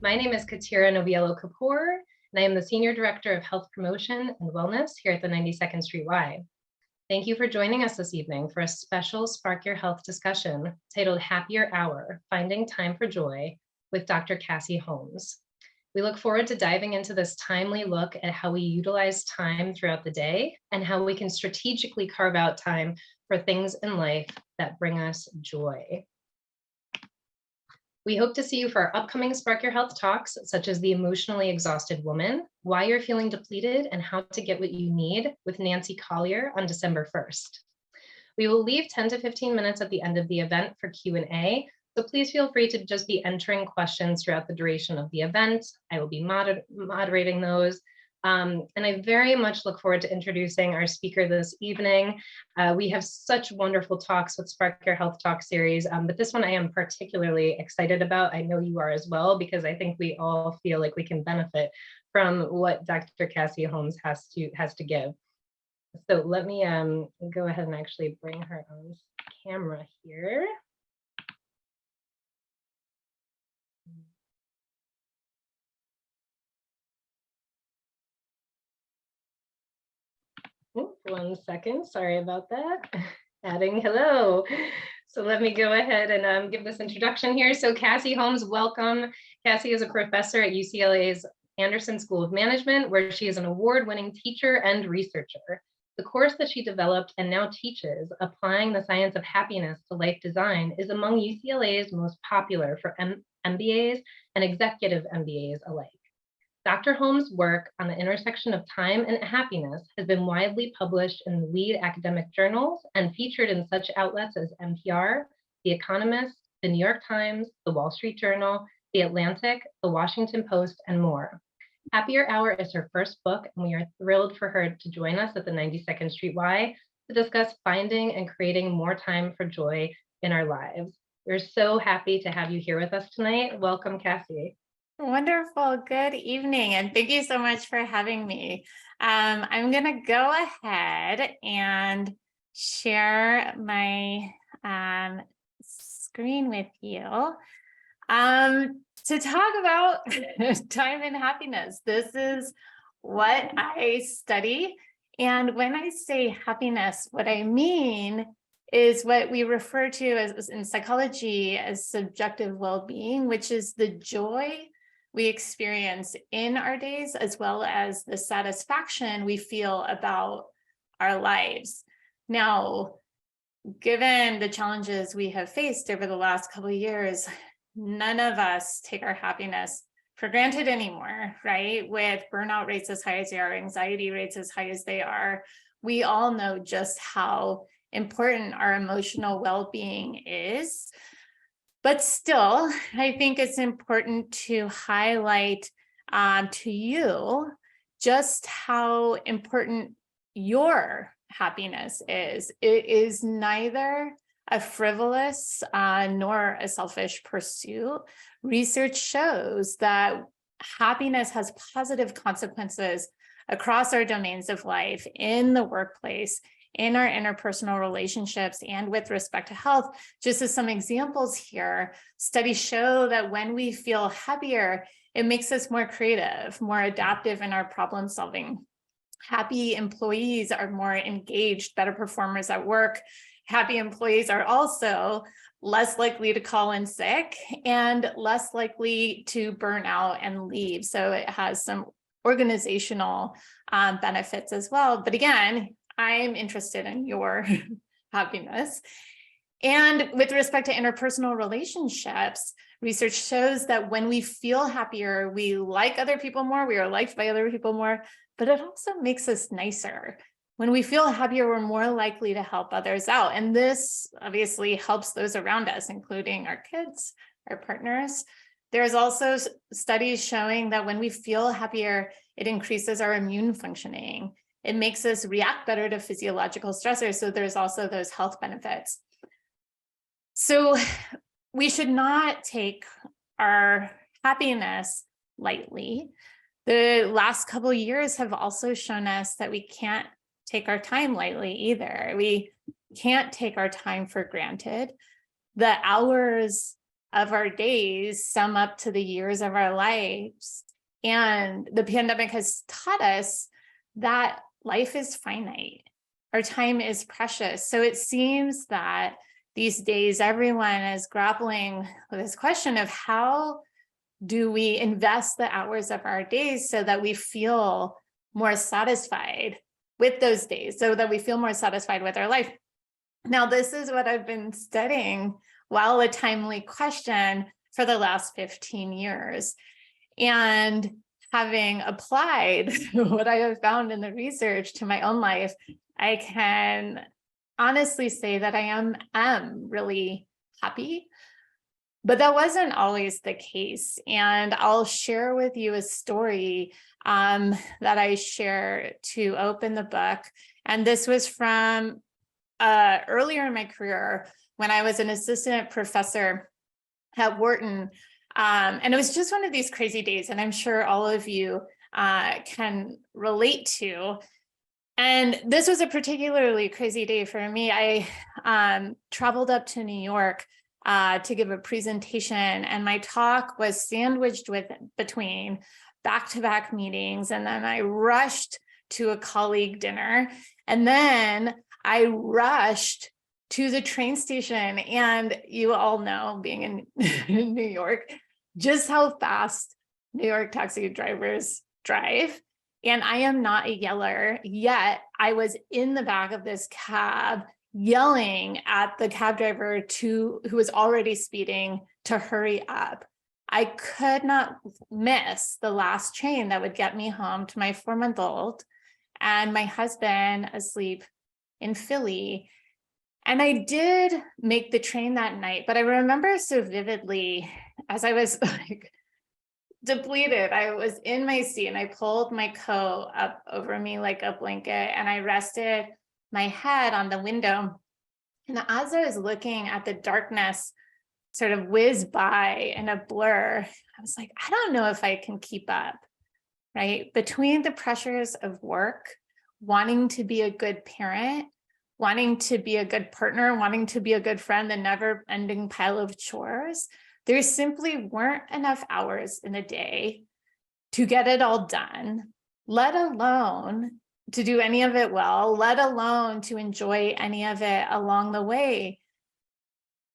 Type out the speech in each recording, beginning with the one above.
My name is Katira Noviello Kapoor, and I am the Senior Director of Health Promotion and Wellness here at the 92nd Street Y. Thank you for joining us this evening for a special Spark Your Health discussion titled Happier Hour, Finding Time for Joy with Dr. Cassie Holmes. We look forward to diving into this timely look at how we utilize time throughout the day and how we can strategically carve out time for things in life that bring us joy. We hope to see you for our upcoming Spark Your Health talks, such as The Emotionally Exhausted Woman, Why You're Feeling Depleted and How to Get What You Need with Nancy Collier on December 1st. We will leave 10 to 15 minutes at the end of the event for Q&A, so please feel free to just be entering questions throughout the duration of the event. I will be moderating those. And I very much look forward to introducing our speaker this evening. We have such wonderful talks with Spark Your Health Talk series, but this one I am particularly excited about. I know you are as well, because I think we all feel like we can benefit from what Dr. Cassie Holmes has to give. So let me go ahead and actually bring her on camera here. One second, sorry about that. Adding hello. So let me go ahead and give this introduction here. So Cassie Holmes, welcome. Cassie is a professor at UCLA's Anderson School of Management, where she is an award-winning teacher and researcher. The course that she developed and now teaches, Applying the Science of Happiness to Life Design, is among UCLA's most popular for MBAs and executive MBAs alike. Dr. Holmes' work on the intersection of time and happiness has been widely published in lead academic journals and featured in such outlets as NPR, The Economist, The New York Times, The Wall Street Journal, The Atlantic, The Washington Post, and more. Happier Hour is her first book, and we are thrilled for her to join us at the 92nd Street Y to discuss finding and creating more time for joy in our lives. We're so happy to have you here with us tonight. Welcome, Cassie. Wonderful. Good evening. And thank you so much for having me. I'm going to go ahead and share my screen with you to talk about time and happiness. This is what I study. And when I say happiness, what I mean is what we refer to as in psychology as subjective well-being, which is the joy we experience in our days, as well as the satisfaction we feel about our lives. Now, given the challenges we have faced over the last couple of years, none of us take our happiness for granted anymore, right? With burnout rates as high as they are, anxiety rates as high as they are, we all know just how important our emotional well-being is. But still, I think it's important to highlight to you just how important your happiness is. It is neither a frivolous nor a selfish pursuit. Research shows that happiness has positive consequences across our domains of life, in the workplace, in our interpersonal relationships, and with respect to health. Just as some examples here, studies show that when we feel happier, it makes us more creative, more adaptive in our problem solving. Happy employees are more engaged, better performers at work. Happy employees are also less likely to call in sick and less likely to burn out and leave. So it has some organizational benefits as well. But again, I'm interested in your happiness. And with respect to interpersonal relationships, research shows that when we feel happier, we like other people more, we are liked by other people more, but it also makes us nicer. When we feel happier, we're more likely to help others out. And this obviously helps those around us, including our kids, our partners. There's also studies showing that when we feel happier, it increases our immune functioning. It makes us react better to physiological stressors. So there's also those health benefits. So we should not take our happiness lightly. The last couple of years have also shown us that we can't take our time lightly either. We can't take our time for granted. The hours of our days sum up to the years of our lives. And the pandemic has taught us that life is finite. Our time is precious. So it seems that these days, everyone is grappling with this question of how do we invest the hours of our days so that we feel more satisfied with those days, so that we feel more satisfied with our life. Now, this is what I've been studying, while a timely question, for the last 15 years. And having applied what I have found in the research to my own life, I can honestly say that I am really happy. But that wasn't always the case. And I'll share with you a story that I share to open the book. And this was from earlier in my career when I was an assistant professor at Wharton. And it was just one of these crazy days. And I'm sure all of you can relate to. And this was a particularly crazy day for me. I traveled up to New York to give a presentation, and my talk was sandwiched between back-to-back meetings. And then I rushed to a colleague dinner, and then I rushed to the train station. And you all know, being in New York, just how fast New York taxi drivers drive. And I am not a yeller, yet I was in the back of this cab yelling at the cab driver who was already speeding to hurry up. I could not miss the last train that would get me home to my 4-month-old and my husband asleep in Philly. And I did make the train that night, but I remember so vividly, as I was like depleted, I was in my seat and I pulled my coat up over me like a blanket, and I rested my head on the window. And as I was looking at the darkness sort of whiz by in a blur, I was like, I don't know if I can keep up, right? Between the pressures of work, wanting to be a good parent, wanting to be a good partner, wanting to be a good friend, the never-ending pile of chores, there simply weren't enough hours in a day to get it all done, let alone to do any of it well, let alone to enjoy any of it along the way.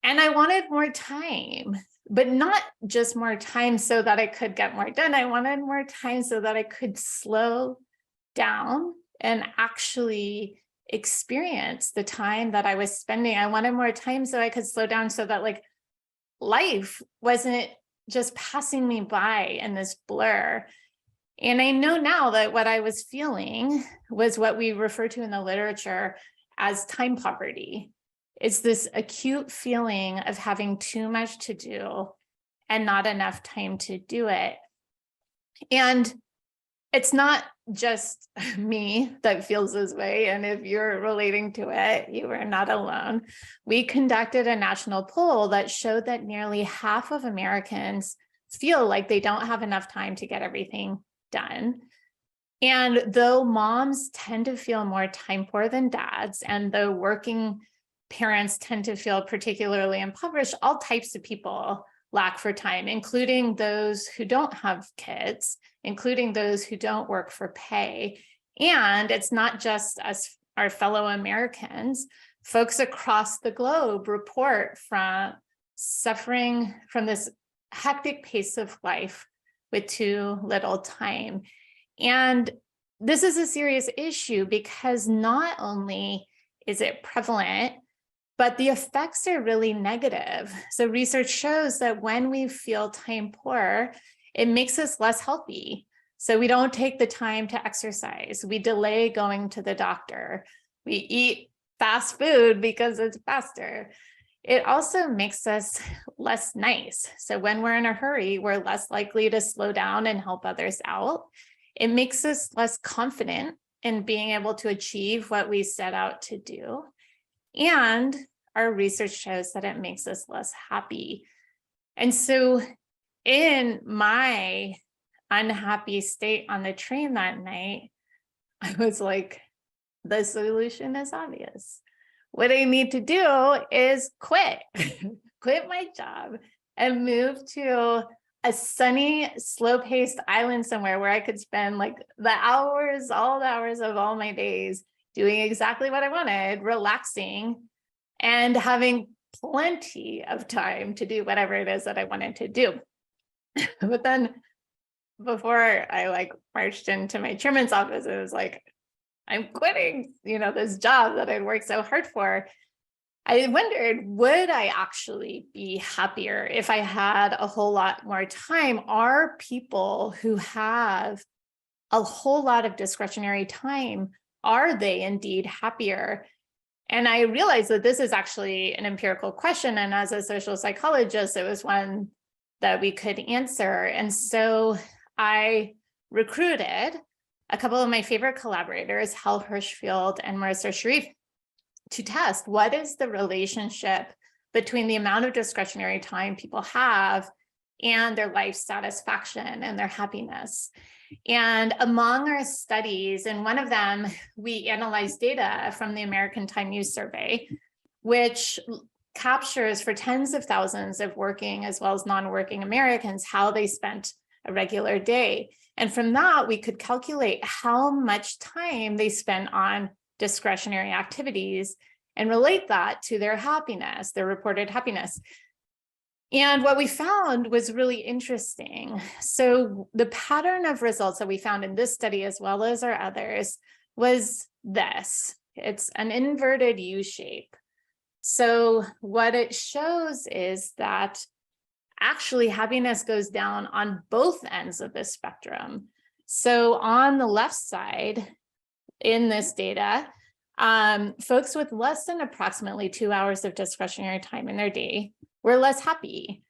And I wanted more time, but not just more time so that I could get more done. I wanted more time so that I could slow down and actually experience the time that I was spending. I wanted more time so I could slow down, so that like life wasn't just passing me by in this blur. And I know now that what I was feeling was what we refer to in the literature as time poverty. It's this acute feeling of having too much to do and not enough time to do it. And it's not just me that feels this way. And if you're relating to it, you are not alone. We conducted a national poll that showed that nearly half of Americans feel like they don't have enough time to get everything done. And though moms tend to feel more time poor than dads, and though working parents tend to feel particularly impoverished, all types of people lack for time, including those who don't have kids, including those who don't work for pay. And it's not just us, our fellow Americans. Folks across the globe report from suffering from this hectic pace of life with too little time. And this is a serious issue because not only is it prevalent, but the effects are really negative. So research shows that when we feel time poor, it makes us less healthy. So we don't take the time to exercise. We delay going to the doctor. We eat fast food because it's faster. It also makes us less nice. So when we're in a hurry, we're less likely to slow down and help others out. It makes us less confident in being able to achieve what we set out to do. And our research shows that it makes us less happy. And so in my unhappy state on the train that night, I was like, the solution is obvious. What I need to do is quit, quit my job and move to a sunny, slow-paced island somewhere where I could spend like all the hours of all my days doing exactly what I wanted, relaxing and having plenty of time to do whatever it is that I wanted to do. But then before I like marched into my chairman's office, it was like, I'm quitting, this job that I'd worked so hard for. I wondered, would I actually be happier if I had a whole lot more time? Are people who have a whole lot of discretionary time, are they indeed happier? And I realized that this is actually an empirical question. And as a social psychologist, it was one that we could answer. And so I recruited a couple of my favorite collaborators, Hal Hirschfield and Marissa Sharif, to test what is the relationship between the amount of discretionary time people have and their life satisfaction and their happiness. And among our studies, in one of them, we analyzed data from the American Time Use Survey, which captures for tens of thousands of working as well as non-working Americans how they spent a regular day. And from that, we could calculate how much time they spent on discretionary activities and relate that to their happiness, their reported happiness. And what we found was really interesting. So the pattern of results that we found in this study, as well as our others, was this. It's an inverted U shape. So what it shows is that actually happiness goes down on both ends of the spectrum. So on the left side in this data, folks with less than approximately 2 hours of discretionary time in their day were less happy.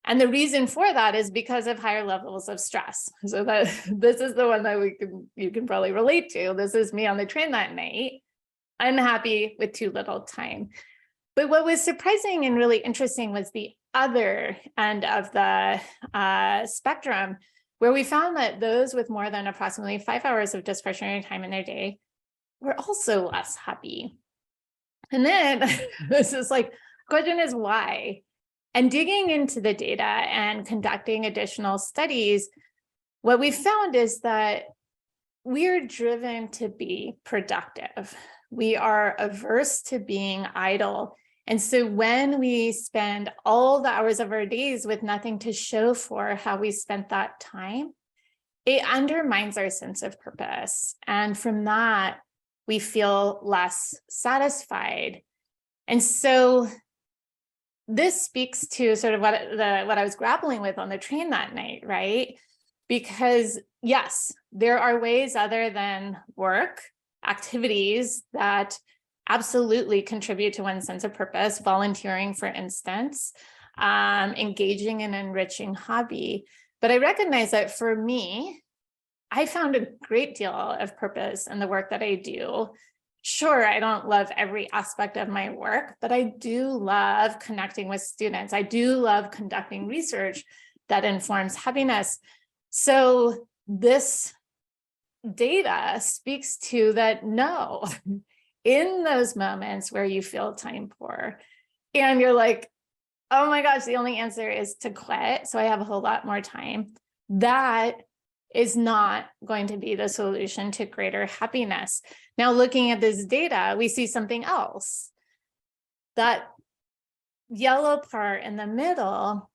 And the reason for that is because of higher levels of stress. So this is the one that you can probably relate to. This is me on the train that night, unhappy with too little time. But what was surprising and really interesting was the other end of the spectrum, where we found that those with more than approximately 5 hours of discretionary time in their day were also less happy. And then this is like, question is why? And digging into the data and conducting additional studies, what we found is that we're driven to be productive. We are averse to being idle. And so when we spend all the hours of our days with nothing to show for how we spent that time, it undermines our sense of purpose. And from that, we feel less satisfied. And so this speaks to sort of what I was grappling with on the train that night, right? Because yes, there are ways other than work, activities that absolutely contribute to one's sense of purpose, volunteering, for instance, engaging in an enriching hobby. But I recognize that for me, I found a great deal of purpose in the work that I do. Sure, I don't love every aspect of my work, but I do love connecting with students. I do love conducting research that informs happiness. So this data speaks to that, no, in those moments where you feel time poor and you're like, oh my gosh, the only answer is to quit, so I have a whole lot more time, that is not going to be the solution to greater happiness. Now, looking at this data, we see something else. That yellow part in the middle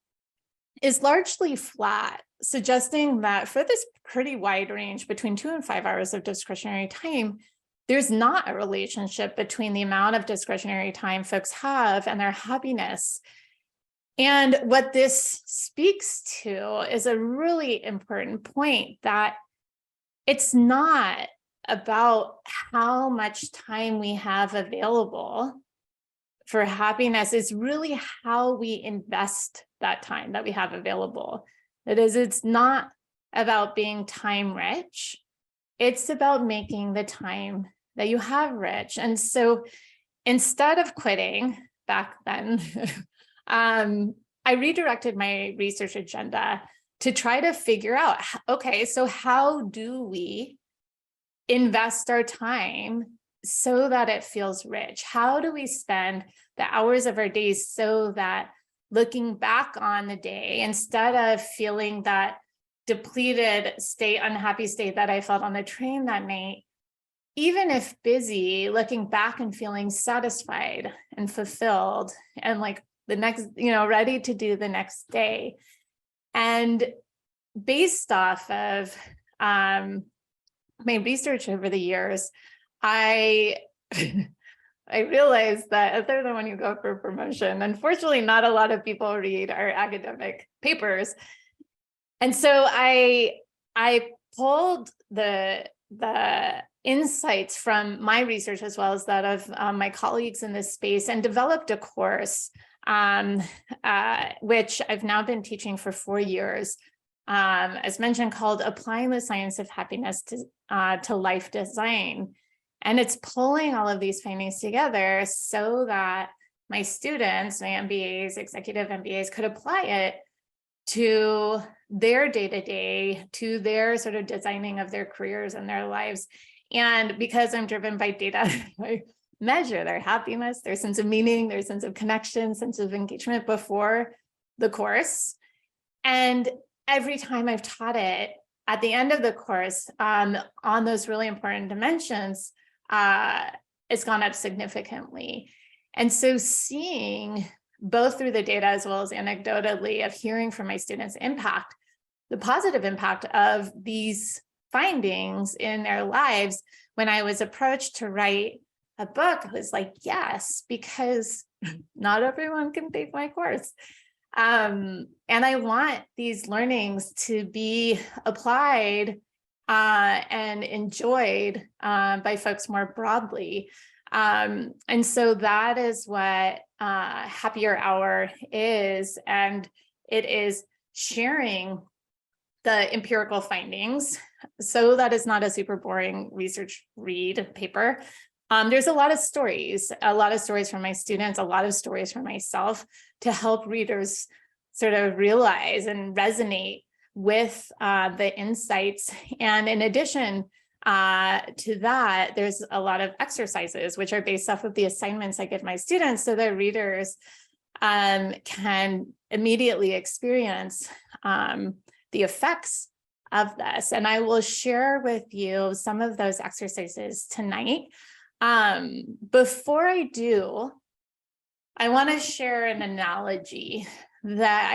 is largely flat, suggesting that for this pretty wide range between 2 and 5 hours of discretionary time, there's not a relationship between the amount of discretionary time folks have and their happiness. And what this speaks to is a really important point, that it's not about how much time we have available for happiness. It's really how we invest that time that we have available. That is, it's not about being time rich. It's about making the time that you have rich. And so instead of quitting back then, I redirected my research agenda to try to figure out, okay, so how do we invest our time so that it feels rich? How do we spend the hours of our days so that looking back on the day, instead of feeling that depleted state, unhappy state that I felt on the train that night, even if busy, looking back and feeling satisfied and fulfilled and like the next, ready to do the next day. And based off of my research over the years, I realized that other than when you go for promotion, unfortunately, not a lot of people read our academic papers. And so I pulled the insights from my research as well as that of my colleagues in this space and developed a course, which I've now been teaching for 4 years, as mentioned, called Applying the Science of Happiness to Life Design. And it's pulling all of these findings together so that my students, my MBAs, executive MBAs, could apply it to their day-to-day, to their sort of designing of their careers and their lives. And because I'm driven by data, I measure their happiness, their sense of meaning, their sense of connection, sense of engagement before the course. And every time I've taught it, at the end of the course, on those really important dimensions, it's gone up significantly. And so seeing both through the data as well as anecdotally of hearing from my students impact, the positive impact of these findings in their lives, when I was approached to write a book, I was like, yes, because not everyone can take my course. And I want these learnings to be applied and enjoyed by folks more broadly. And so that is what Happier Hour is. And it is sharing the empirical findings. So that is not a super boring research read paper. There's a lot of stories from my students, a lot of stories from myself to help readers sort of realize and resonate with the insights. And in addition to that, there's a lot of exercises which are based off of the assignments I give my students so that readers can immediately experience the effects of this. And I will share with you some of those exercises tonight. Before I do, I want to share an analogy that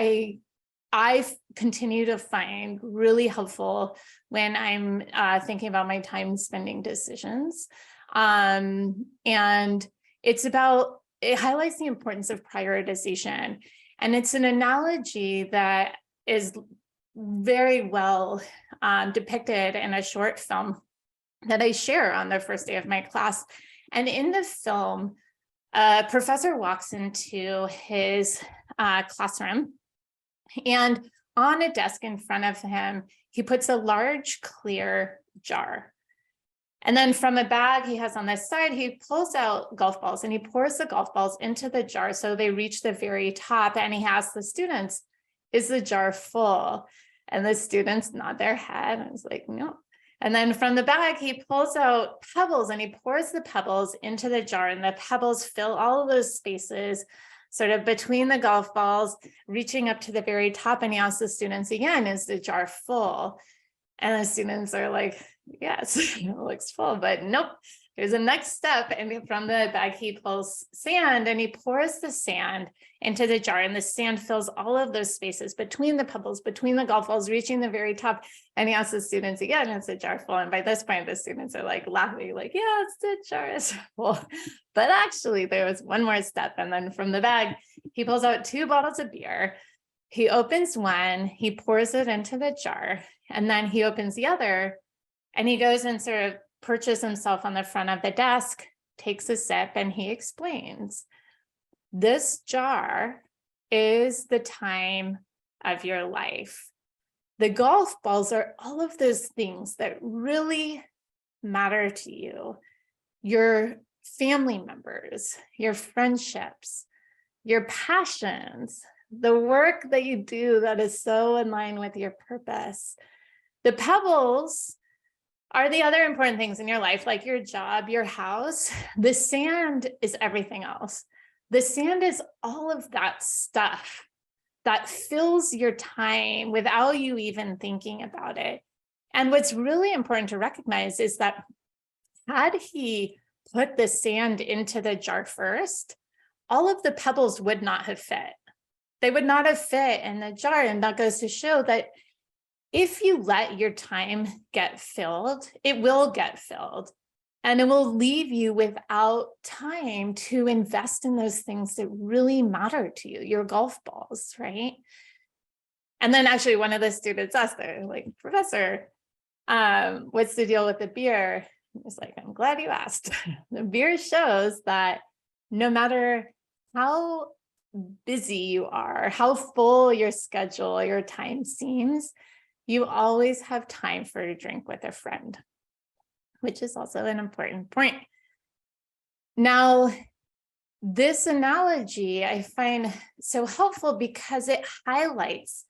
I continue to find really helpful when I'm thinking about my time spending decisions. And it highlights the importance of prioritization. And it's an analogy that is very well depicted in a short film that I share on the first day of my class. And in the film, a professor walks into his classroom, and on a desk in front of him, he puts a large clear jar. And then from a bag he has on this side, he pulls out golf balls and he pours the golf balls into the jar so they reach the very top. And he asks the students, is the jar full? And the students nod their head. And it's like, no. And then from the bag, he pulls out pebbles and he pours the pebbles into the jar, and the pebbles fill all of those spaces sort of between the golf balls, reaching up to the very top. And he asks the students again, is the jar full? And the students are like, yes, it looks full, but nope. There's a next step. And from the bag, he pulls sand and he pours the sand into the jar, and the sand fills all of those spaces between the pebbles, between the golf balls, reaching the very top. And he asks the students again, is the jar full? And by this point, the students are like laughing, like, yeah, it's the jar is full. But actually there was one more step. And then from the bag, he pulls out 2 bottles of beer. He opens one, he pours it into the jar, and then he opens the other, and he goes and sort of perches himself on the front of the desk, takes a sip, and he explains, this jar is the time of your life. The golf balls are all of those things that really matter to you. Your family members, your friendships, your passions, the work that you do that is so in line with your purpose. The pebbles are the other important things in your life, like your job, your house. The sand is everything else. The sand is all of that stuff that fills your time without you even thinking about it. And what's really important to recognize is that had he put the sand into the jar first, all of the pebbles would not have fit. They would not have fit in the jar. And that goes to show that if you let your time get filled, it will get filled. And it will leave you without time to invest in those things that really matter to you, your golf balls, right? And then actually one of the students asked, they're like, Professor, what's the deal with the beer? I was like, I'm glad you asked. The beer shows that no matter how busy you are, how full your schedule, your time seems, you always have time for a drink with a friend, which is also an important point. Now, this analogy I find so helpful because it highlights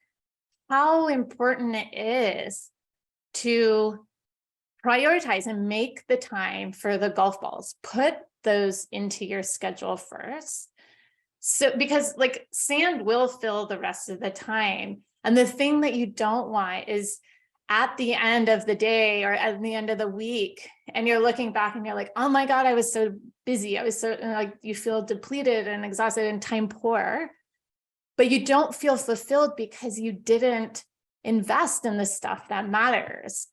how important it is to prioritize and make the time for the golf balls. Put those into your schedule first. So, because like sand will fill the rest of the time. And the thing that you don't want is at the end of the day or at the end of the week, and you're looking back and you're like, oh my God, I was so busy. I was so, and like, you feel depleted and exhausted and time poor, but you don't feel fulfilled because you didn't invest in the stuff that matters.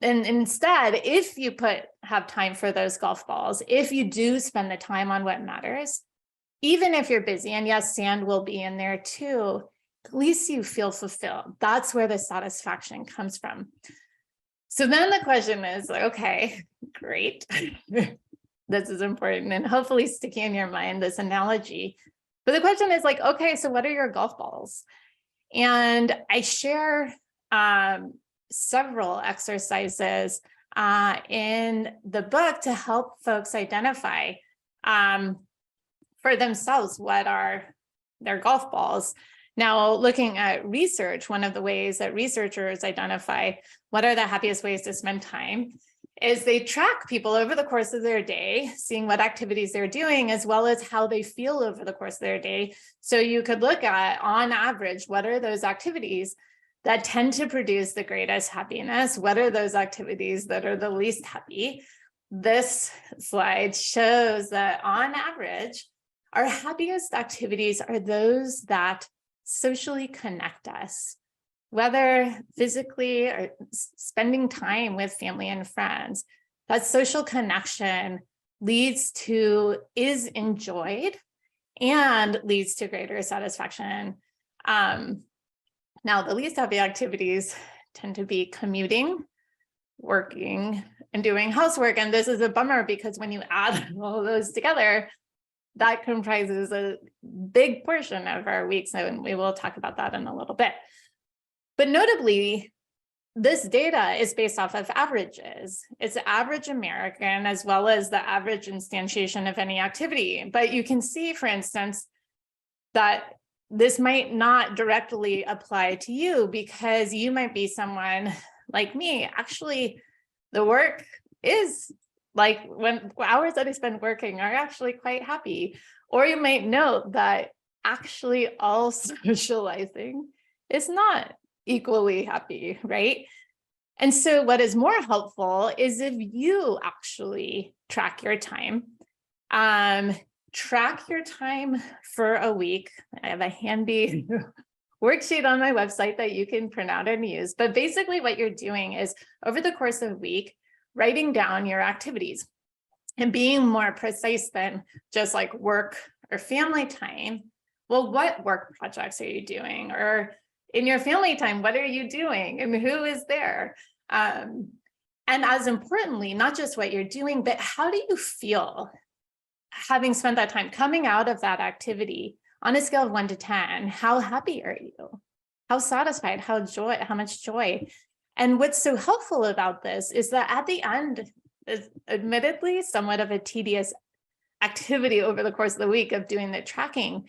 And instead, if you have time for those golf balls, if you do spend the time on what matters, even if you're busy, and yes, sand will be in there too, at least you feel fulfilled. That's where the satisfaction comes from. So then the question is, okay, great. This is important and hopefully sticky in your mind, this analogy. But the question is like, okay, so what are your golf balls? And I share several exercises in the book to help folks identify for themselves what are their golf balls. Now, looking at research, one of the ways that researchers identify what are the happiest ways to spend time is they track people over the course of their day, seeing what activities they're doing, as well as how they feel over the course of their day. So you could look at, on average, what are those activities that tend to produce the greatest happiness? What are those activities that are the least happy? This slide shows that on average, our happiest activities are those that socially connect us, whether physically or spending time with family and friends. That social connection is enjoyed and leads to greater satisfaction. Now, the least happy activities tend to be commuting, working, and doing housework. And this is a bummer because when you add all of those together, that comprises a big portion of our weeks, and we will talk about that in a little bit. But notably, this data is based off of averages. It's average American as well as the average instantiation of any activity. But you can see, for instance, that this might not directly apply to you because you might be someone like me. Actually, the work is like when hours that I spend working are actually quite happy. Or you might note that actually all socializing is not equally happy, right? And so what is more helpful is if you actually track your time for a week. I have a handy worksheet on my website that you can print out and use. But basically what you're doing is over the course of a week, writing down your activities and being more precise than just like work or family time. Well, what work projects are you doing? Or in your family time, what are you doing? And who is there? And as importantly, not just what you're doing, but how do you feel having spent that time coming out of that activity on a scale of 1 to 10? How happy are you? How satisfied? How much joy? And what's so helpful about this is that at the end, is admittedly somewhat of a tedious activity over the course of the week of doing the tracking,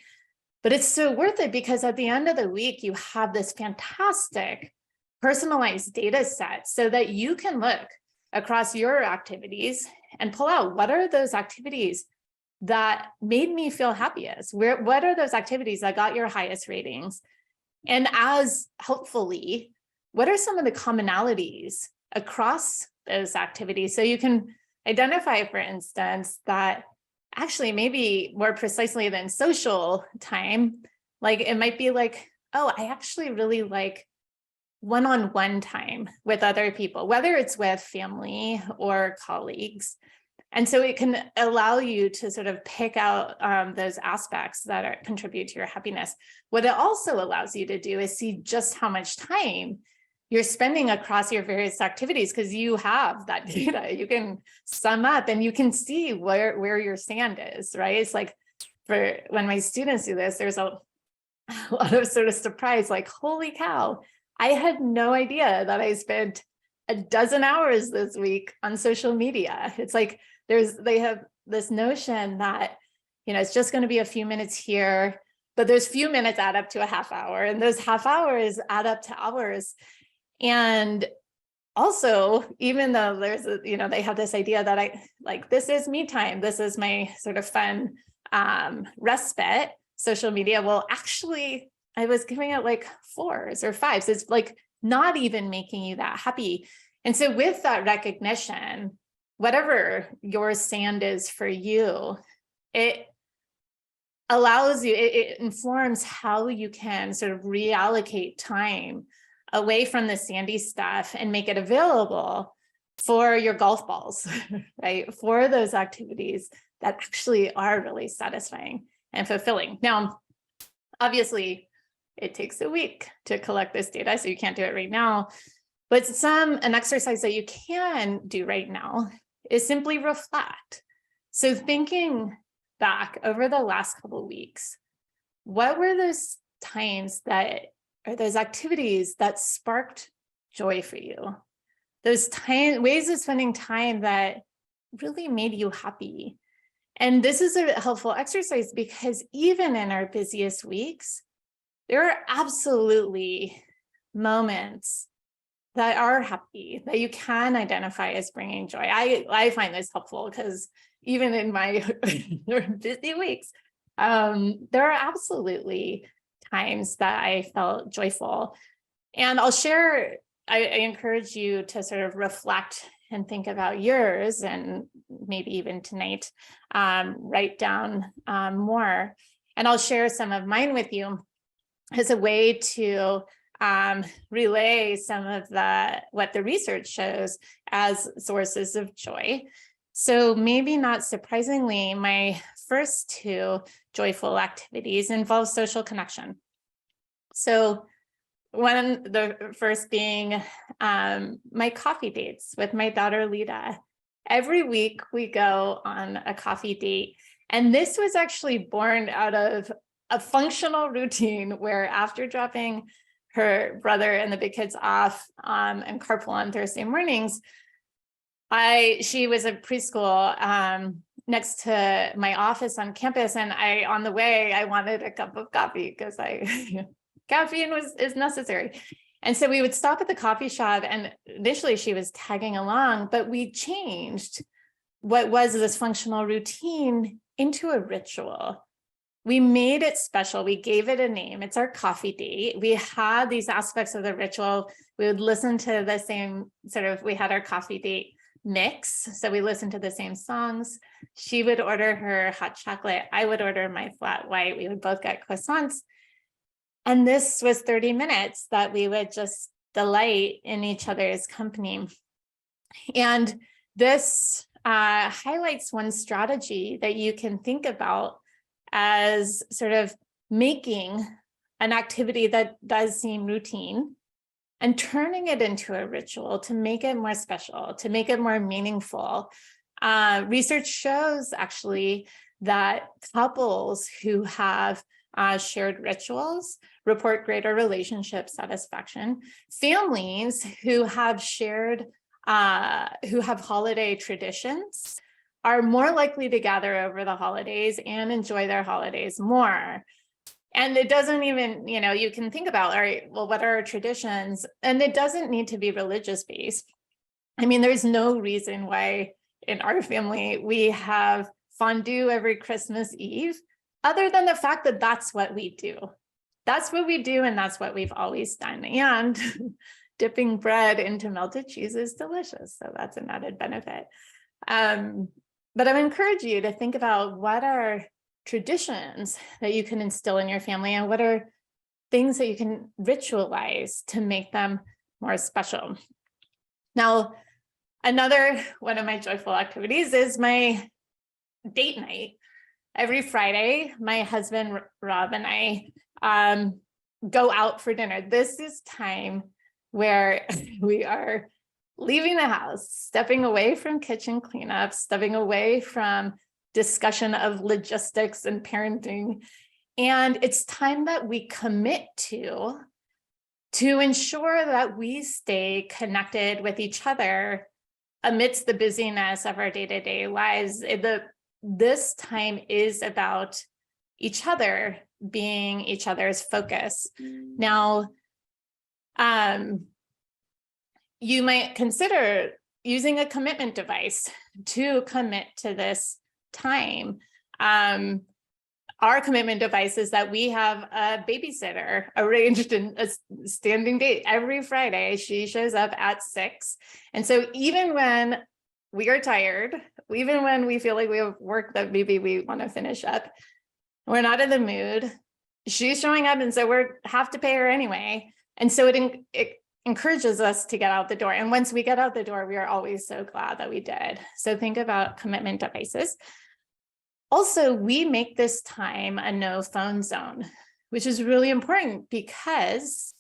but it's so worth it because at the end of the week, you have this fantastic personalized data set so that you can look across your activities and pull out what are those activities that made me feel happiest? What are those activities that got your highest ratings? And as helpfully, what are some of the commonalities across those activities? So you can identify, for instance, that actually maybe more precisely than social time, like it might be like, oh, I actually really like one-on-one time with other people, whether it's with family or colleagues. And so it can allow you to sort of pick out those aspects that contribute to your happiness. What it also allows you to do is see just how much time you're spending across your various activities, because you have that data. You can sum up and you can see where your stand is, right? It's like for when my students do this, there's a lot of sort of surprise, like, holy cow, I had no idea that I spent a dozen hours this week on social media. It's like they have this notion that, it's just going to be a few minutes here, but those few minutes add up to a half hour, and those half hours add up to hours. And also, even though there's they have this idea that I like, this is me time, this is my sort of fun respite, social media. Well, actually, I was giving it like 4s or 5s. It's like not even making you that happy. And so with that recognition, whatever your sand is for you, it allows you, it informs how you can sort of reallocate time away from the sandy stuff and make it available for your golf balls, right? For those activities that actually are really satisfying and fulfilling. Now, obviously, it takes a week to collect this data, so you can't do it right now. But an exercise that you can do right now is simply reflect. So thinking back over the last couple of weeks, what were those times or those activities that sparked joy for you? Those ways of spending time that really made you happy. And this is a helpful exercise because even in our busiest weeks, there are absolutely moments that are happy, that you can identify as bringing joy. I find this helpful because even in my busy weeks, there are absolutely times that I felt joyful. And I'll share, I encourage you to sort of reflect and think about yours, and maybe even tonight, write down more. And I'll share some of mine with you as a way to relay some of what the research shows as sources of joy. So maybe not surprisingly, my first 2 joyful activities involve social connection. So the first being my coffee dates with my daughter, Lita. Every week we go on a coffee date. And this was actually born out of a functional routine where after dropping her brother and the big kids off and carpool on Thursday mornings, she was at preschool next to my office on campus. And on the way, I wanted a cup of coffee because caffeine is necessary. And so we would stop at the coffee shop, and initially she was tagging along, but we changed what was this functional routine into a ritual. We made it special. We gave it a name. It's our coffee date. We had these aspects of the ritual. We would listen to the same we had our coffee date mix. So we listened to the same songs. She would order her hot chocolate. I would order my flat white. We would both get croissants. And this was 30 minutes that we would just delight in each other's company. And this highlights one strategy that you can think about as sort of making an activity that does seem routine and turning it into a ritual to make it more special, to make it more meaningful. Research shows actually that couples who have shared rituals report greater relationship satisfaction. Families who have holiday traditions are more likely to gather over the holidays and enjoy their holidays more. And it doesn't even, you can think about, all right, well, what are our traditions? And it doesn't need to be religious based. I mean, there's no reason why in our family we have fondue every Christmas Eve, other than the fact that that's what we do. That's what we do, and that's what we've always done. And dipping bread into melted cheese is delicious, so that's an added benefit. But I would encourage you to think about what are traditions that you can instill in your family, and what are things that you can ritualize to make them more special. Now, another one of my joyful activities is my date night. Every Friday, my husband, Rob, and I go out for dinner. This is time where we are leaving the house, stepping away from kitchen cleanup, stepping away from discussion of logistics and parenting. And it's time that we commit to ensure that we stay connected with each other amidst the busyness of our day-to-day lives. This time is about each other being each other's focus. Now, you might consider using a commitment device to commit to this time. Our commitment device is that we have a babysitter arranged in a standing date. Every Friday, she shows up at 6. And so even when we are tired, even when we feel like we have work that maybe we want to finish up, we're not in the mood, she's showing up, and so we have to pay her anyway. And so it encourages us to get out the door. And once we get out the door, we are always so glad that we did. So think about commitment devices. Also, we make this time a no phone zone, which is really important because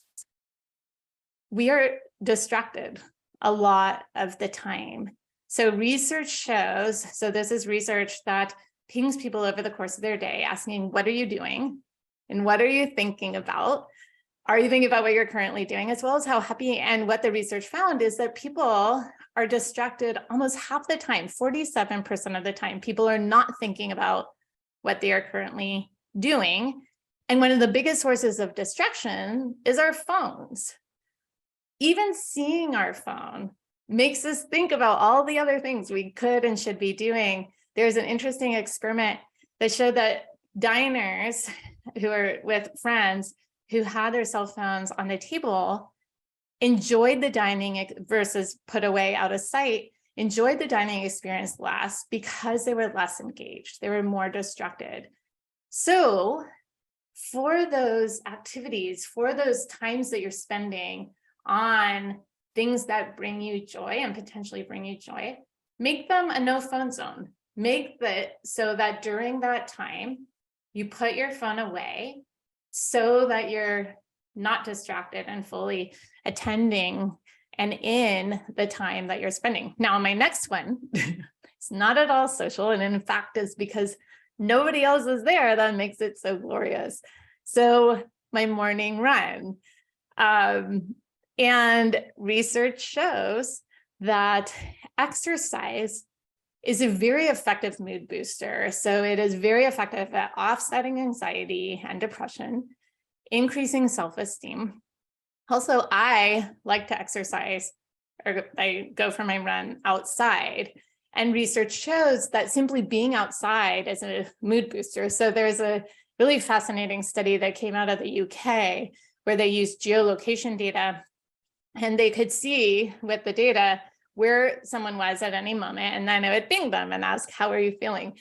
we are distracted a lot of the time. So research shows, so this is research that pings people over the course of their day asking, what are you doing? And what are you thinking about? Are you thinking about what you're currently doing, as well as how happy? And what the research found is that people are distracted almost half the time, 47% of the time. People are not thinking about what they are currently doing. And one of the biggest sources of distraction is our phones. Even seeing our phone makes us think about all the other things we could and should be doing. There's an interesting experiment that showed that diners who are with friends who had their cell phones on the table enjoyed the dining versus put away out of sight, enjoyed the dining experience less because they were less engaged. They were more distracted. So for those activities, for those times that you're spending on things that bring you joy and potentially bring you joy, make them a no phone zone. Make that so that during that time, you put your phone away so that you're not distracted and fully attending and in the time that you're spending. Now, my next one, it's not at all social. And in fact, is because nobody else is there that makes it so glorious. So my morning run. And research shows that exercise is a very effective mood booster. So it is very effective at offsetting anxiety and depression, increasing self-esteem. Also, I like to exercise, or I go for my run outside. And research shows that simply being outside is a mood booster. So there's a really fascinating study that came out of the UK where they used geolocation data, and they could see with the data where someone was at any moment, and then it would ping them and ask, how are you feeling?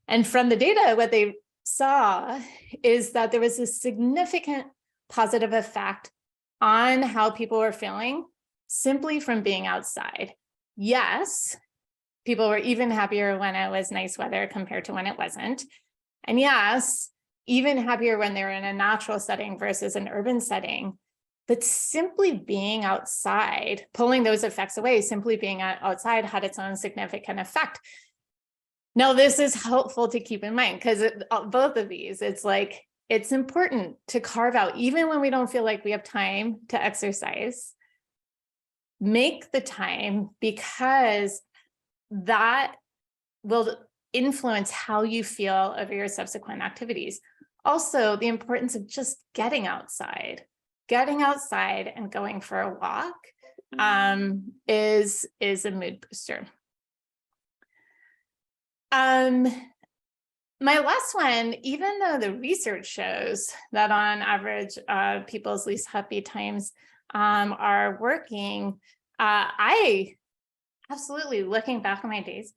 And from the data, what they saw is that there was a significant positive effect on how people were feeling simply from being outside. Yes, people were even happier when it was nice weather compared to when it wasn't. And yes, even happier when they were in a natural setting versus an urban setting. But simply being outside, pulling those effects away, simply being outside had its own significant effect. Now, this is helpful to keep in mind because both of these, it's like, it's important to carve out, even when we don't feel like we have time to exercise, make the time, because that will influence how you feel over your subsequent activities. Also, the importance of just getting outside and going for a walk is a mood booster. My last one, even though the research shows that on average, people's least happy times are working, I absolutely, looking back on my days,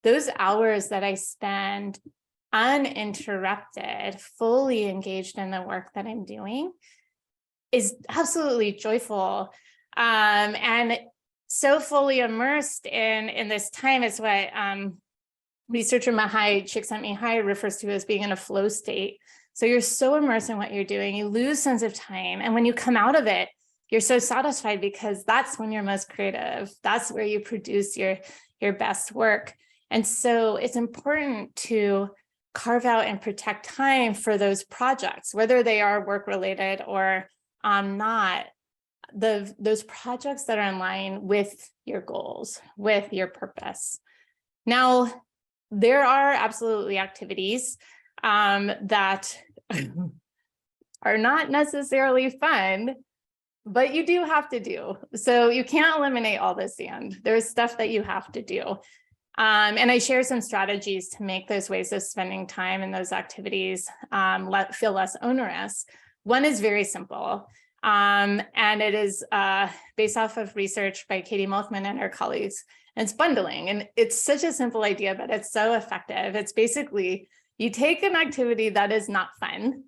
those hours that I spend uninterrupted, fully engaged in the work that I'm doing is absolutely joyful. And so fully immersed in this time is what researcher Mahai Csikszentmihalyi refers to as being in a flow state. So you're so immersed in what you're doing, you lose sense of time. And when you come out of it, you're so satisfied because that's when you're most creative. That's where you produce your best work. And so it's important to carve out and protect time for those projects, whether they are work related or not. Those projects that are in line with your goals, with your purpose. Now, there are absolutely activities that are not necessarily fun, but you do have to do. So you can't eliminate all this sand. There's stuff that you have to do. And I share some strategies to make those ways of spending time in those activities feel less onerous. One is very simple. And it is based off of research by Katie Molkman and her colleagues. And it's bundling. And it's such a simple idea, but it's so effective. It's basically, you take an activity that is not fun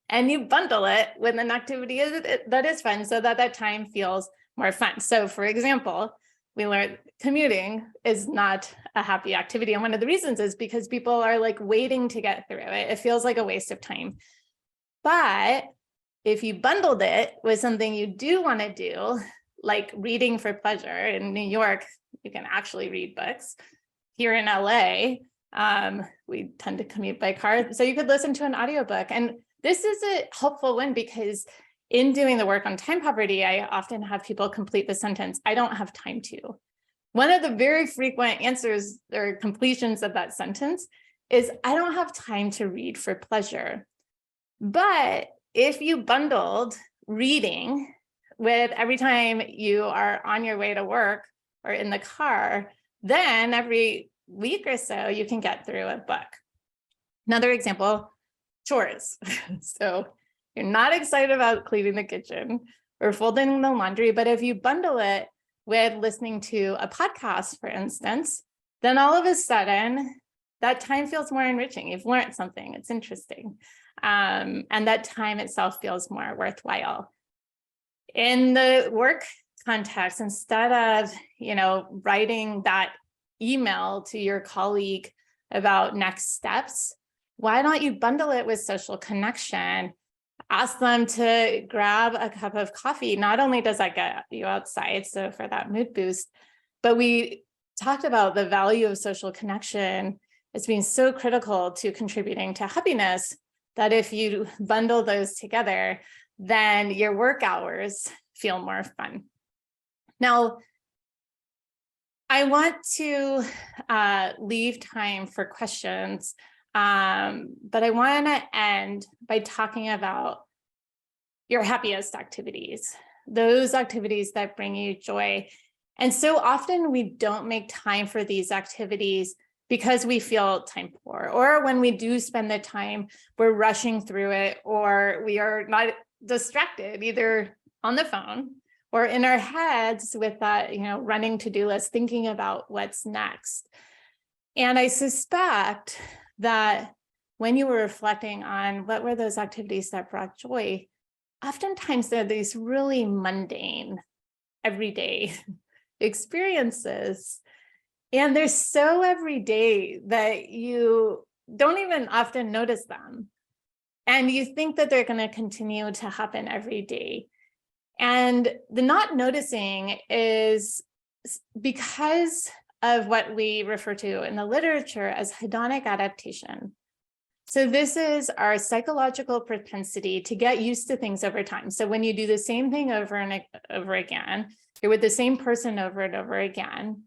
and you bundle it with an activity that is fun so that that time feels more fun. So for example, we learned commuting is not a happy activity. And one of the reasons is because people are like waiting to get through it. It feels like a waste of time. But if you bundled it with something you do want to do, like reading for pleasure, in New York, you can actually read books. Here in LA, we tend to commute by car. So you could listen to an audiobook. And this is a helpful one because in doing the work on time poverty, I often have people complete the sentence, I don't have time to. One of the very frequent answers or completions of that sentence is, I don't have time to read for pleasure. But if you bundled reading with every time you are on your way to work or in the car, then every week or so you can get through a book. Another example, chores. So you're not excited about cleaning the kitchen or folding the laundry, but if you bundle it with listening to a podcast, for instance, then all of a sudden that time feels more enriching. You've learned something, it's interesting. And that time itself feels more worthwhile. In the work context, instead of, writing that email to your colleague about next steps, why don't you bundle it with social connection? Ask them to grab a cup of coffee. Not only does that get you outside, so for that mood boost, but we talked about the value of social connection as being so critical to contributing to happiness, that if you bundle those together, then your work hours feel more fun. Now, I want to leave time for questions, but I want to end by talking about your happiest activities, those activities that bring you joy. And so often we don't make time for these activities because we feel time poor, or when we do spend the time, we're rushing through it, or we are not distracted either on the phone or in our heads with that, running to-do list, thinking about what's next. And I suspect that when you were reflecting on what were those activities that brought joy, oftentimes they're these really mundane, everyday experiences. And they're so everyday that you don't even often notice them. And you think that they're going to continue to happen every day. And the not noticing is because of what we refer to in the literature as hedonic adaptation. So this is our psychological propensity to get used to things over time. So when you do the same thing over and over again, you're with the same person over and over again,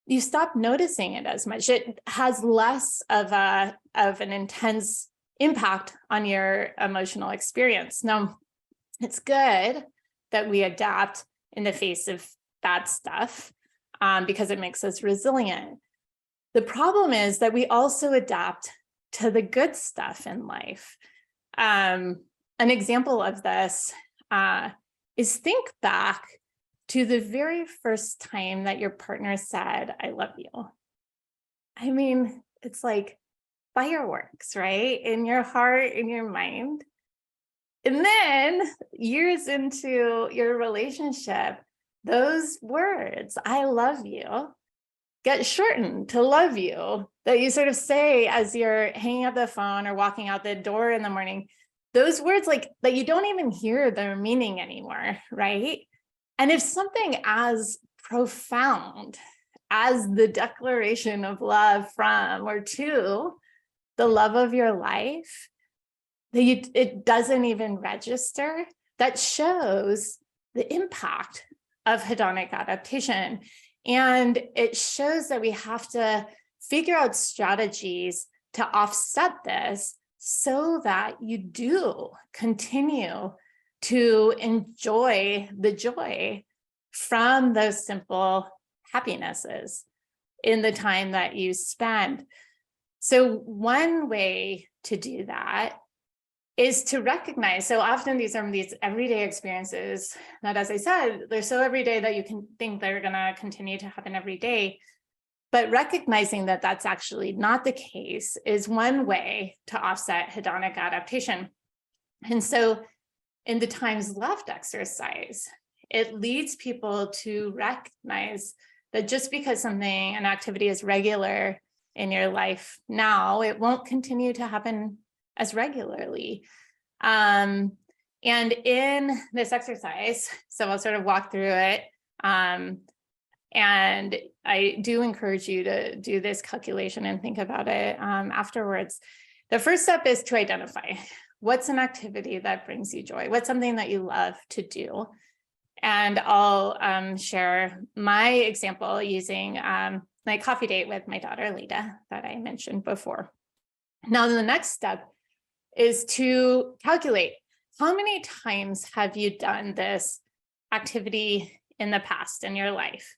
you stop noticing it as much. It has less of an intense impact on your emotional experience. Now, it's good that we adapt in the face of bad stuff because it makes us resilient. The problem is that we also adapt to the good stuff in life. An example of this is think back to the very first time that your partner said, "I love you." I mean, it's like fireworks, right? In your heart, in your mind. And then years into your relationship, those words, "I love you," get shortened to "love you," that you sort of say as you're hanging up the phone or walking out the door in the morning. Those words like that you don't even hear their meaning anymore, right? And if something as profound as the declaration of love from or to the love of your life, that it doesn't even register, that shows the impact of hedonic adaptation. And it shows that we have to figure out strategies to offset this so that you do continue to enjoy the joy from those simple happinesses in the time that you spend. So one way to do that is to recognize, so often these are these everyday experiences that, as I said, they're so everyday that you can think they're going to continue to happen every day. But recognizing that that's actually not the case is one way to offset hedonic adaptation. And so in the times left exercise, it leads people to recognize that just because something, an activity is regular in your life now, it won't continue to happen as regularly. And in this exercise, so I'll sort of walk through it. And I do encourage you to do this calculation and think about it afterwards. The first step is to identify what's an activity that brings you joy. What's something that you love to do? And I'll share my example using my coffee date with my daughter, Lita, that I mentioned before. Now, the next step is to calculate how many times have you done this activity in the past in your life.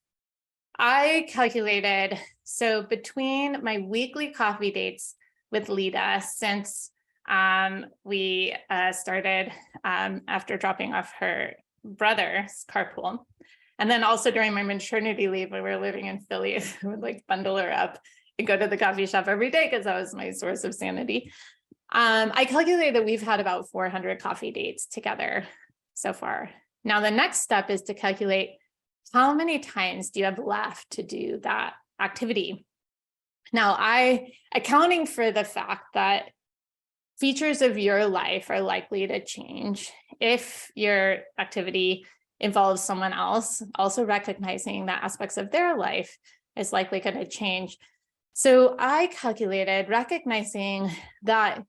I calculated, so between my weekly coffee dates with Lita since we started after dropping off her brother's carpool, and then also during my maternity leave when we were living in Philly, I would like bundle her up and go to the coffee shop every day because that was my source of sanity. I calculated that we've had about 400 coffee dates together so far. Now, the next step is to calculate how many times do you have left to do that activity. Now, accounting for the fact that features of your life are likely to change if your activity involves someone else, also recognizing that aspects of their life is likely going to change. So I calculated, recognizing that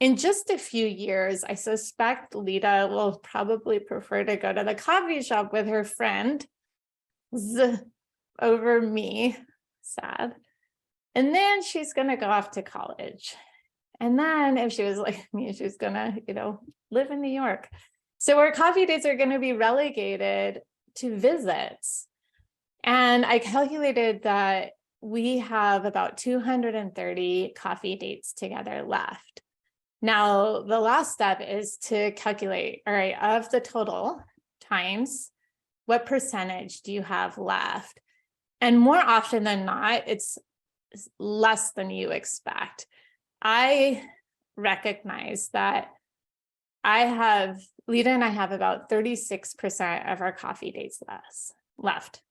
in just a few years, I suspect Lita will probably prefer to go to the coffee shop with her friend over me, sad. And then she's going to go off to college. And then if she was like me, she's going to, live in New York. So our coffee dates are going to be relegated to visits. And I calculated that we have about 230 coffee dates together left. Now, the last step is to calculate, all right, of the total times, what percentage do you have left? And more often than not, it's less than you expect. I recognize that Lita and I have about 36% of our coffee dates left.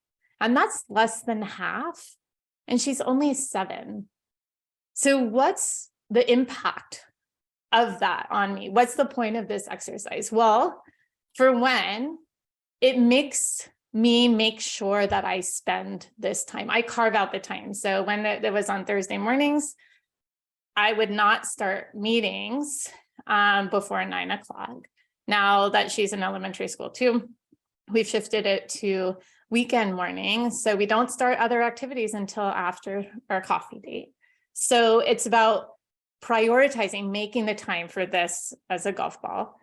And that's less than half. And she's only 7. So what's the impact of that on me? What's the point of this exercise? Well, for one, it makes me make sure that I spend this time. I carve out the time. So when it was on Thursday mornings, I would not start meetings before 9 o'clock. Now that she's in elementary school too, we've shifted it to weekend mornings. So we don't start other activities until after our coffee date. So it's about prioritizing, making the time for this as a golf ball.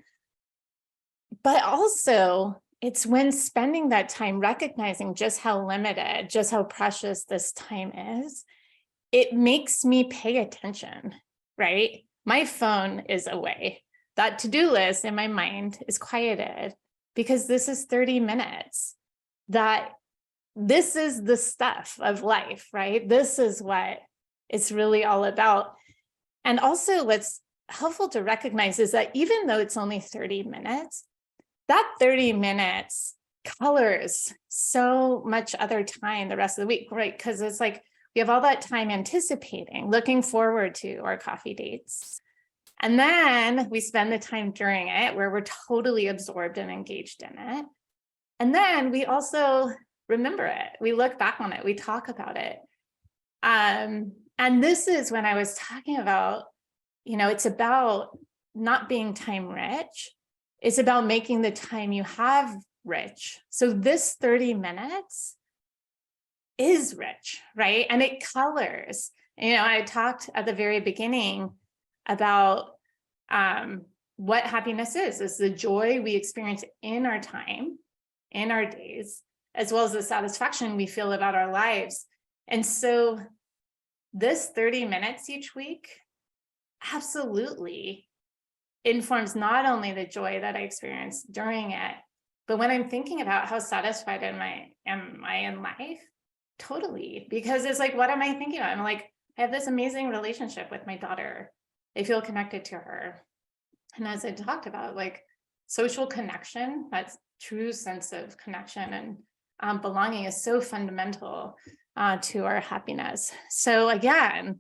But also, it's when spending that time, recognizing just how limited, just how precious this time is, it makes me pay attention. right? My phone is away. That to-do list in my mind is quieted because this is 30 minutes. That this is the stuff of life, right? This is what it's really all about. And also what's helpful to recognize is that even though it's only 30 minutes, that 30 minutes colors so much other time the rest of the week, right? Because it's like we have all that time anticipating, looking forward to our coffee dates. And then we spend the time during it where we're totally absorbed and engaged in it. And then we also remember it. We look back on it. We talk about it. And this is when I was talking about, it's about not being time rich. It's about making the time you have rich. So this 30 minutes is rich, right? And it colors. I talked at the very beginning about what happiness is. It's the joy we experience in our time, in our days, as well as the satisfaction we feel about our lives. And so this 30 minutes each week absolutely informs not only the joy that I experience during it, but when I'm thinking about how satisfied am I in life, totally. Because it's like, what am I thinking about? I'm like, I have this amazing relationship with my daughter. I feel connected to her. And as I talked about, like social connection, that's true sense of connection and belonging is so fundamental to our happiness. So again,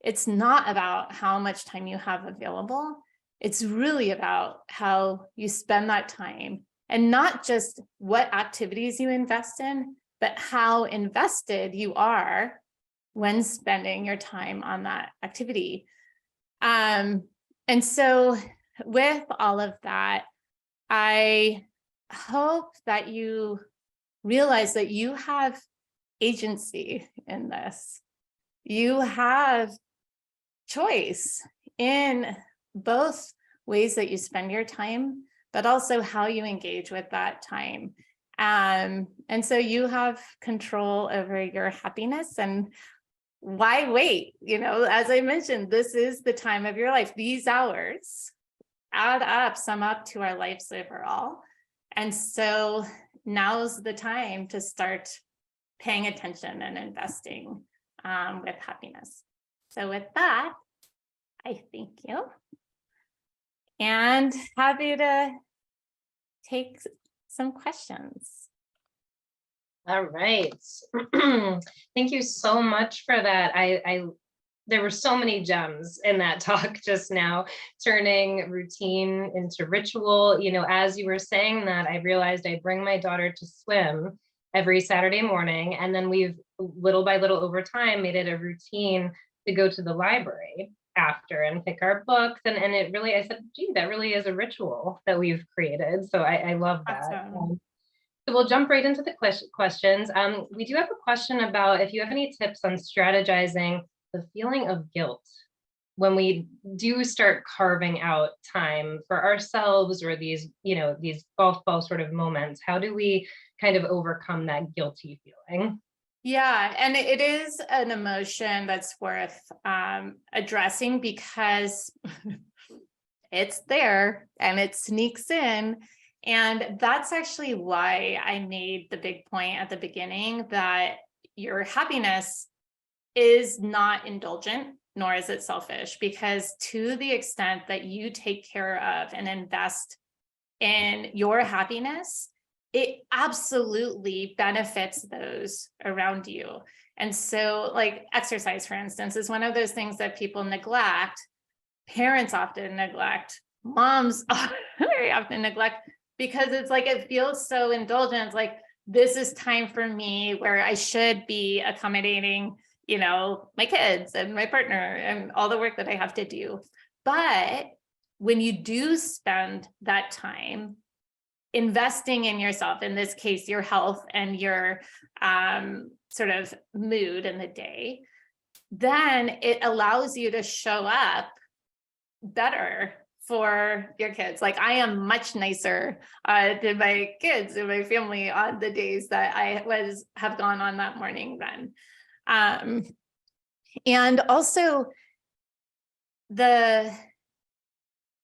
it's not about how much time you have available. It's really about how you spend that time and not just what activities you invest in, but how invested you are when spending your time on that activity. And so with all of that, I hope that you realize that you have agency in this. You have choice in both ways that you spend your time, but also how you engage with that time. And so you have control over your happiness. And why wait? As I mentioned, this is the time of your life. These hours add up, sum up to our lives overall. And so now's the time to start paying attention and investing with happiness. So with that, I thank you. And happy to take some questions. All right. Thank you so much for that. There were so many gems in that talk just now, turning routine into ritual. As you were saying that, I realized I bring my daughter to swim every Saturday morning. And then we've little by little over time made it a routine to go to the library after and pick our books. And it really, I said, gee, that really is a ritual that we've created. So I love that. Awesome. So we'll jump right into the questions. We do have a question about if you have any tips on strategizing the feeling of guilt when we do start carving out time for ourselves or these golf ball sort of moments. How do we kind of overcome that guilty feeling? Yeah, and it is an emotion that's worth addressing because it's there and it sneaks in. And that's actually why I made the big point at the beginning that your happiness is not indulgent, nor is it selfish, because to the extent that you take care of and invest in your happiness, it absolutely benefits those around you. And so like exercise, for instance, is one of those things that people neglect. Parents often neglect, moms very often neglect, because it's like, it feels so indulgent. It's like, this is time for me where I should be accommodating, my kids and my partner and all the work that I have to do. But when you do spend that time investing in yourself, in this case, your health and your sort of mood in the day, then it allows you to show up better for your kids. Like I am much nicer to my kids and my family on the days that I have gone on that morning run. And also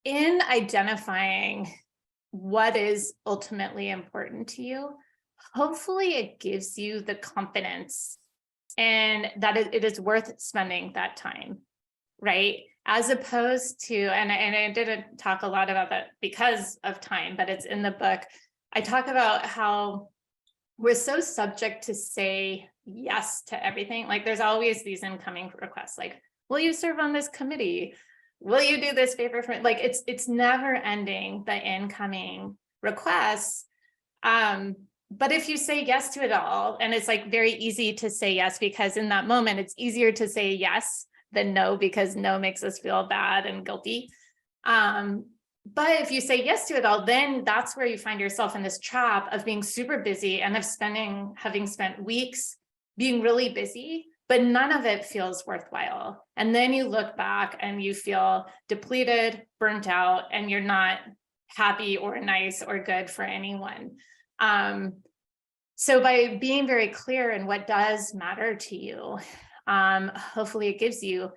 in identifying what is ultimately important to you, hopefully it gives you the confidence and that it is worth spending that time, right? As opposed to, and I didn't talk a lot about that because of time, but it's in the book. I talk about how we're so subject to say yes to everything. Like there's always these incoming requests, like, will you serve on this committee? Will you do this favor for me? Like it's never ending, the incoming requests. But if you say yes to it all, and it's like very easy to say yes, because in that moment, it's easier to say yes than no, because no makes us feel bad and guilty. But if you say yes to it all, then that's where you find yourself in this trap of being super busy and of having spent weeks being really busy, but none of it feels worthwhile. And then you look back and you feel depleted, burnt out, and you're not happy or nice or good for anyone. So by being very clear in what does matter to you, hopefully it gives you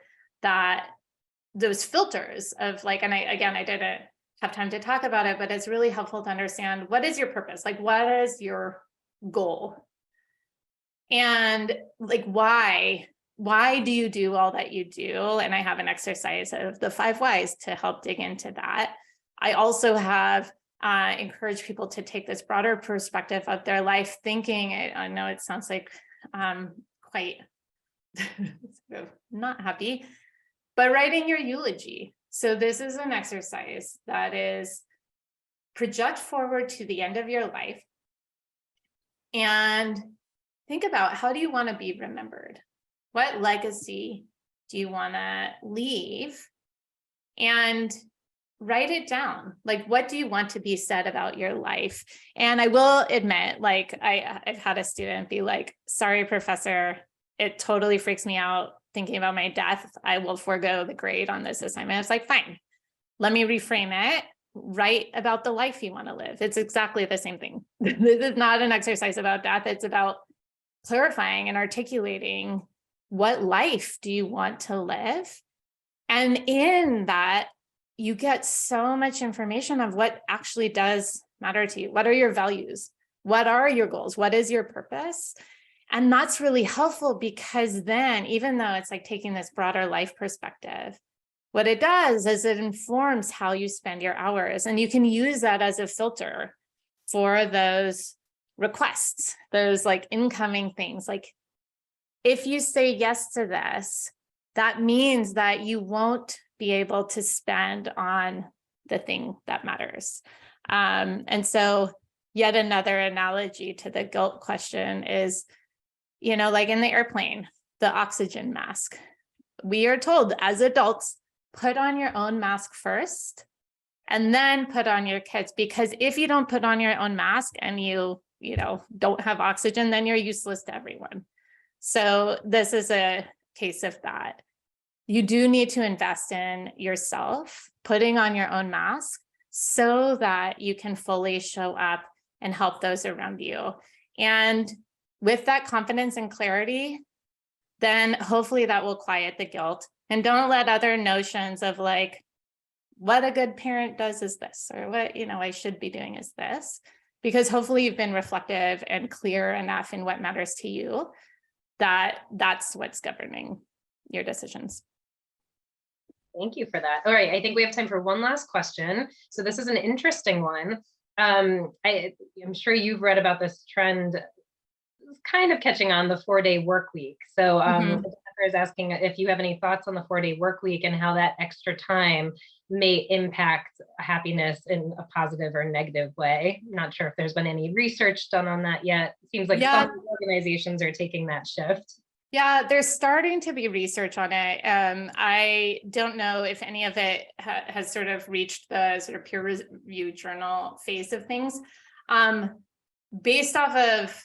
those filters of like, and I didn't have time to talk about it, but it's really helpful to understand, what is your purpose? Like, what is your goal? And like, why do you do all that you do? And I have an exercise of the 5 whys to help dig into that. I also have encouraged people to take this broader perspective of their life, thinking, I know it sounds like quite not happy, but writing your eulogy. So this is an exercise that is project forward to the end of your life and think about, how do you want to be remembered? What legacy do you want to leave? And write it down. Like, what do you want to be said about your life? And I will admit, like, I've had a student be like, sorry, professor, it totally freaks me out thinking about my death. I will forego the grade on this assignment. It's like, fine, let me reframe it. Write about the life you want to live. It's exactly the same thing. This is not an exercise about death. It's about clarifying and articulating, what life do you want to live? And in that, you get so much information of what actually does matter to you. What are your values? What are your goals? What is your purpose? And that's really helpful, because then, even though it's like taking this broader life perspective, what it does is it informs how you spend your hours. And you can use that as a filter for those requests, those like incoming things. Like, if you say yes to this, that means that you won't be able to spend on the thing that matters. And so yet another analogy to the guilt question is, like in the airplane, the oxygen mask. We are told as adults, put on your own mask first, and then put on your kids, because if you don't put on your own mask and you don't have oxygen, then you're useless to everyone. So this is a case of that. You do need to invest in yourself, putting on your own mask, so that you can fully show up and help those around you. And with that confidence and clarity, then hopefully that will quiet the guilt. And don't let other notions of like, what a good parent does is this, or what I should be doing is this, because hopefully you've been reflective and clear enough in what matters to you, that's what's governing your decisions. Thank you for that. All right, I think we have time for one last question. So this is an interesting one. I'm sure you've read about this trend, kind of catching on, the 4-day work week. So Jennifer is asking if you have any thoughts on the 4-day work week and how that extra time may impact happiness in a positive or negative way. Not sure if there's been any research done on that yet. It seems like some organizations are taking that shift. Yeah, there's starting to be research on it. I don't know if any of it has sort of reached the sort of peer review journal phase of things. Based off of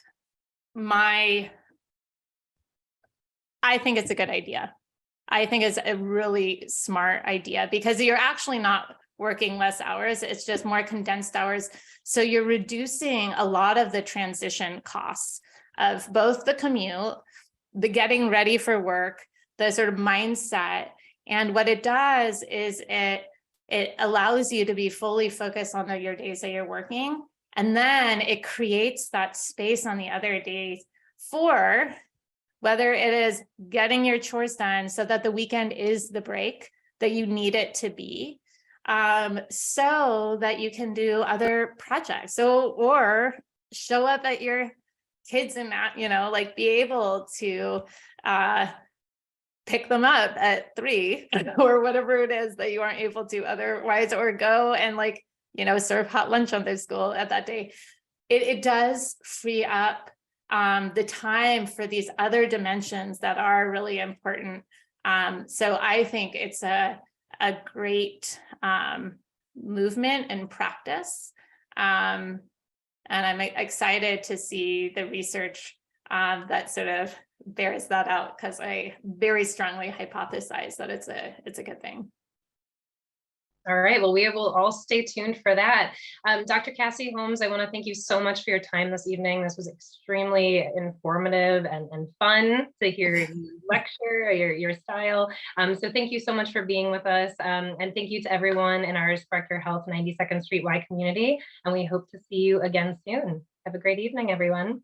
I think it's a good idea. I think it's a really smart idea, because you're actually not working less hours. It's just more condensed hours. So you're reducing a lot of the transition costs of both the commute, the getting ready for work, the sort of mindset, And what it does is it allows you to be fully focused on your days that you're working. And then it creates that space on the other days for whether it is getting your chores done so that the weekend is the break that you need it to be, so that you can do other projects. So, or show up at your kids and that, like be able to pick them up at 3 or whatever it is that you aren't able to otherwise, or go and serve hot lunch on their school at that day. It does free up the time for these other dimensions that are really important. So I think it's a great movement and practice. And I'm excited to see the research that sort of bears that out, because I very strongly hypothesize that it's a good thing. All right, well, we will all stay tuned for that. Dr. Cassie Holmes, I want to thank you so much for your time this evening. This was extremely informative and fun to hear you lecture, your style. So thank you so much for being with us. And thank you to everyone in our Spark Your Health 92nd Street Y community. And we hope to see you again soon. Have a great evening, everyone.